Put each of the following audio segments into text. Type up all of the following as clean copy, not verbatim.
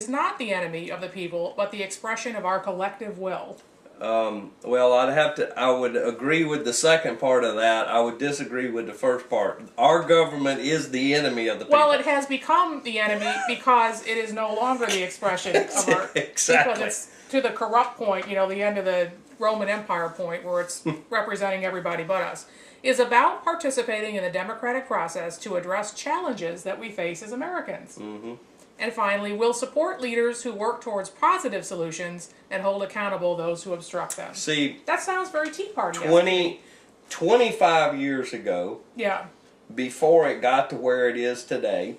is not the enemy of the people, but the expression of our collective will. Well, I would agree with the second part of that. I would disagree with the first part. Our government is the enemy of the people. Well, it has become the enemy because it is no longer the expression of our... Exactly. Because it's to the corrupt point, the end of the Roman Empire point where it's representing everybody but us, is about participating in the democratic process to address challenges that we face as Americans. Mm-hmm. And finally, we'll support leaders who work towards positive solutions and hold accountable those who obstruct them. See, that sounds very Tea Party. 25 years ago, yeah, before it got to where it is today,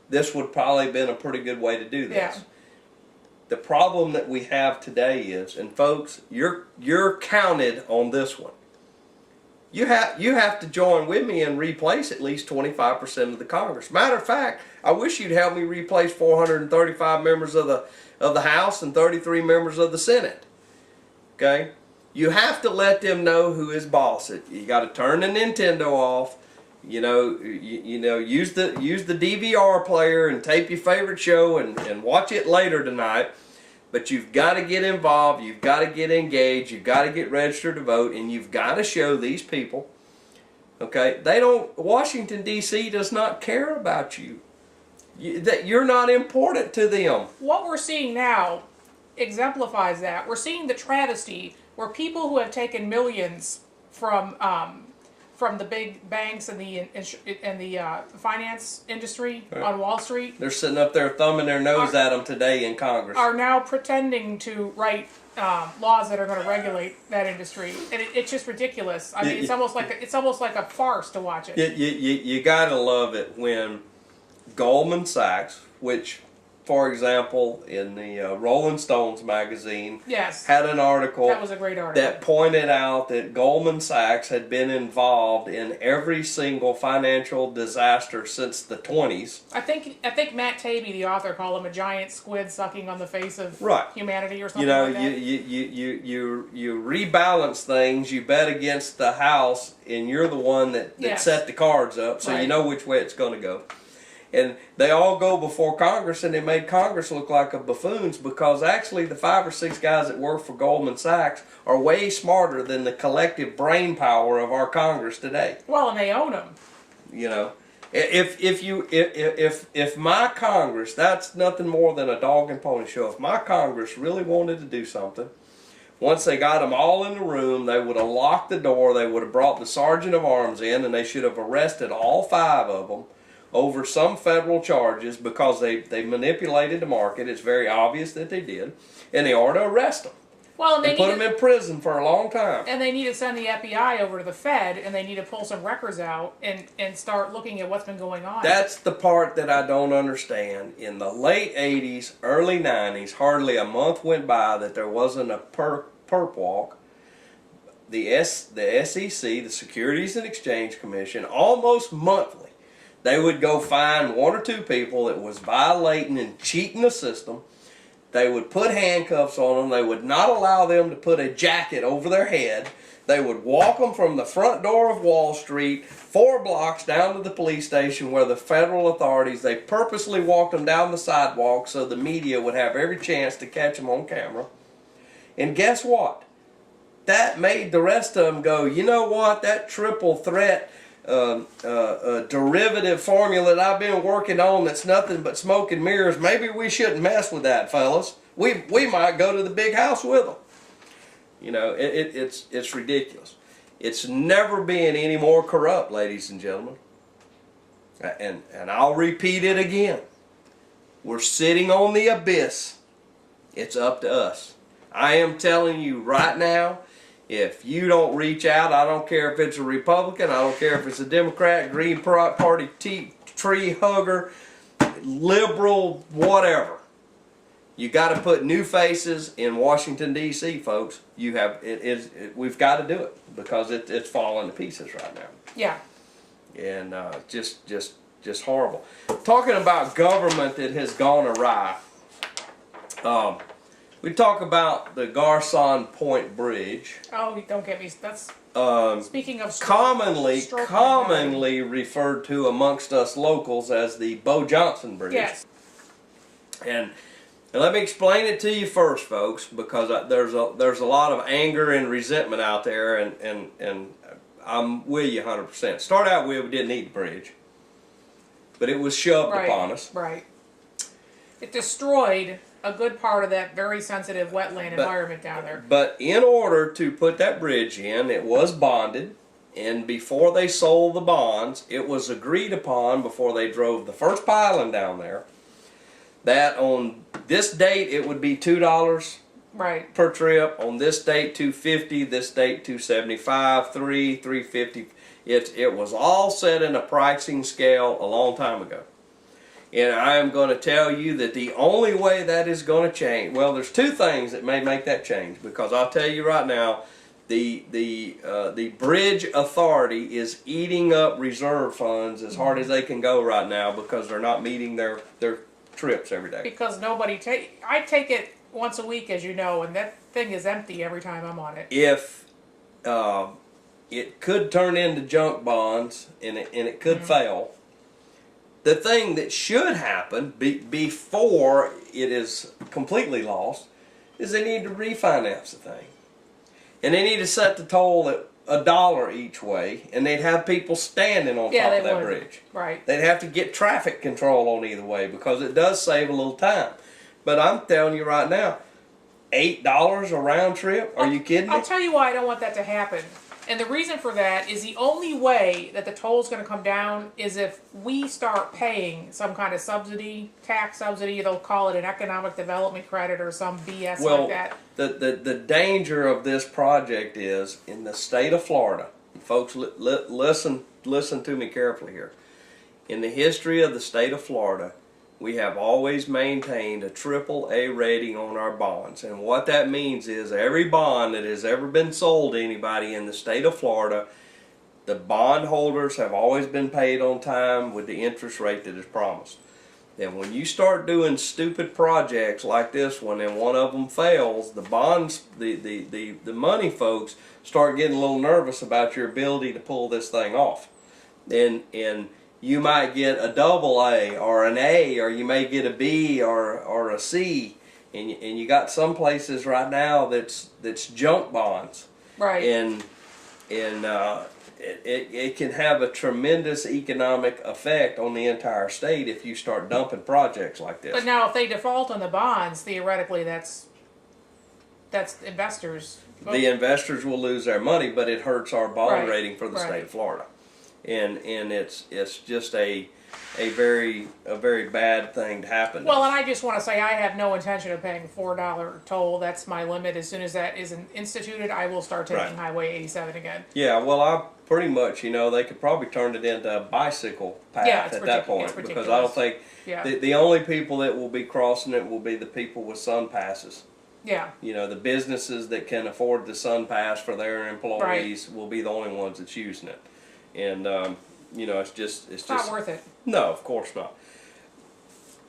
this would probably have been a pretty good way to do this. Yeah. The problem that we have today is, and folks, you're counted on this one. You have to join with me and replace at least 25% of the Congress. Matter of fact, I wish you'd help me replace 435 members of the House and 33 members of the Senate. Okay? You have to let them know who is boss. You got to turn the Nintendo off. Use the DVR player and tape your favorite show and watch it later tonight. But you've got to get involved, you've got to get engaged, you've got to get registered to vote, and you've got to show these people, okay, Washington, D.C. does not care about you. That you're not important to them. What we're seeing now exemplifies that. We're seeing the travesty where people who have taken millions from the big banks and the finance industry on Wall Street. They're sitting up there thumbing their nose at them today in Congress. Are now pretending to write laws that are going to regulate that industry, and it's just ridiculous. I mean, it's almost like a farce to watch it. You gotta love it when Goldman Sachs, which, for example, in the Rolling Stones magazine, yes, had an article that was a great article that pointed out that Goldman Sachs had been involved in every single financial disaster since the 20s. I think Matt Taibbi, the author, called him a giant squid sucking on the face of humanity or something like that. You rebalance things, you bet against the house, and you're the one that set the cards up, so you know which way it's going to go. And they all go before Congress, and they made Congress look like a buffoons, because actually the 5 or 6 guys that work for Goldman Sachs are way smarter than the collective brain power of our Congress today. Well, and they own them. If my Congress, that's nothing more than a dog and pony show. If my Congress really wanted to do something, once they got them all in the room, they would have locked the door, they would have brought the sergeant of arms in, and they should have arrested all 5 of them over some federal charges because they manipulated the market. It's very obvious that they did, and they ought to arrest them. Well, and they put them in prison for a long time. And they need to send the FBI over to the Fed, and they need to pull some records out and start looking at what's been going on. That's the part that I don't understand. In the late 80s, early 90s, hardly a month went by that there wasn't a perp walk. The SEC, the Securities and Exchange Commission, almost monthly, they would go find 1 or 2 people that was violating and cheating the system. They would put handcuffs on them. They would not allow them to put a jacket over their head. They would walk them from the front door of Wall Street 4 blocks down to the police station where the federal authorities, they purposely walked them down the sidewalk so the media would have every chance to catch them on camera. And guess what? That made the rest of them go, you know what, that triple threat derivative formula that I've been working on that's nothing but smoke and mirrors, maybe we shouldn't mess with that, fellas. We might go to the big house with them. It's ridiculous. It's never been any more corrupt, ladies and gentlemen. And I'll repeat it again. We're sitting on the abyss. It's up to us. I am telling you right now, if you don't reach out, I don't care if it's a Republican, I don't care if it's a Democrat, Green Party tree hugger, liberal, whatever. You got to put new faces in Washington, D.C., folks. We've got to do it because it's falling to pieces right now. Yeah. And just horrible. Talking about government that has gone awry. We talk about the Garcon Point Bridge. Oh, don't get me. That's speaking of commonly referred to amongst us locals as the Bo Johnson Bridge. Yes. And And let me explain it to you first, folks, because there's a lot of anger and resentment out there, and I'm with you 100%. Start out with, we didn't need the bridge, but it was shoved upon us. Right. It destroyed a good part of that very sensitive wetland environment down there. But in order to put that bridge in, it was bonded, and before they sold the bonds, it was agreed upon before they drove the first piling down there that on this date it would be $2 Right. per trip. On this date, $250. This date, $275. $350. It was all set in a pricing scale a long time ago. And I am going to tell you that the only way that is going to change, well, there's two things that may make that change, because I'll tell you right now, the bridge authority is eating up reserve funds as hard as they can go right now because they're not meeting their trips every day. Because I take it once a week, as you know, and that thing is empty every time I'm on it. If it could turn into junk bonds and it could fail, the thing that should happen before it is completely lost is they need to refinance the thing. And they need to set the toll at $1 each way, and they'd have people standing on top of that bridge. Right. They'd have to get traffic control on either way, because it does save a little time. But I'm telling you right now, $8 a round trip? Are you kidding me? I'll tell you why I don't want that to happen. And the reason for that is the only way that the toll is going to come down is if we start paying some kind of subsidy, tax subsidy. They'll call it an economic development credit or some BS like that. The danger of this project is in the state of Florida. Folks, listen to me carefully here. In the history of the state of Florida, we have always maintained a AAA rating on our bonds. And what that means is every bond that has ever been sold to anybody in the state of Florida, the bond holders have always been paid on time with the interest rate that is promised. Then when you start doing stupid projects like this one and one of them fails, the bonds, the money folks start getting a little nervous about your ability to pull this thing off. And you might get a AA or an A, or you may get a B or a C, and you got some places right now that's junk bonds. Right. And it can have a tremendous economic effect on the entire state if you start dumping projects like this. But now, if they default on the bonds, theoretically, that's investors. The investors will lose their money, but it hurts our bond rating for the state of Florida. And it's just a very bad thing to happen. Well, and I just want to say I have no intention of paying $4 toll. That's my limit. As soon as that is instituted, I will start taking Highway 87 again. Yeah, well, I pretty much, they could probably turn it into a bicycle path at that point, because I don't think the only people that will be crossing it will be the people with sun passes. Yeah. The businesses that can afford the sun pass for their employees will be the only ones that's using it. And it's just not worth it. No, of course not.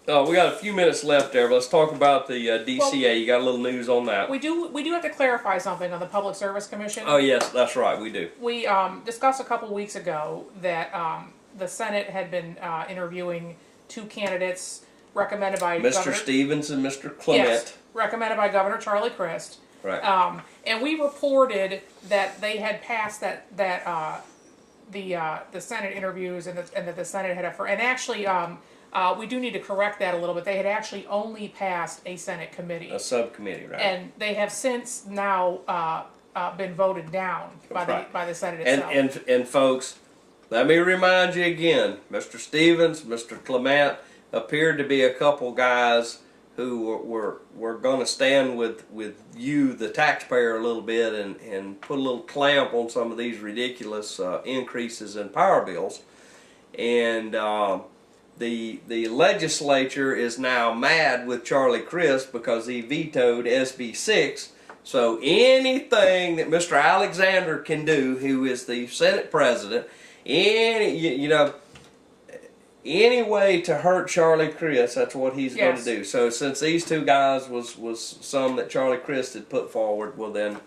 We got a few minutes left there. But let's talk about the DCA. Well, you got a little news on that. We do have to clarify something on the Public Service Commission. Oh yes, that's right. We do. We discussed a couple weeks ago that the Senate had been interviewing two candidates recommended by Mr. Stevens and Mr. Clement. Yes, recommended by Governor Charlie Crist. Right. And we reported that they had passed the Senate interviews and that the Senate had and actually we do need to correct that a little bit. They had actually only passed a Senate committee, a subcommittee, right? And they have since now been voted down by the Senate itself. And folks, let me remind you again, Mr. Stevens, Mr. Clement appeared to be a couple guys who were going to stand with you, the taxpayer, a little bit and put a little clamp on some of these ridiculous increases in power bills. And the legislature is now mad with Charlie Crist because he vetoed SB 6. So anything that Mr. Alexander can do, who is the Senate president, any way to hurt Charlie Crist, that's what he's going to do. So since these two guys was some that Charlie Crist had put forward, well then,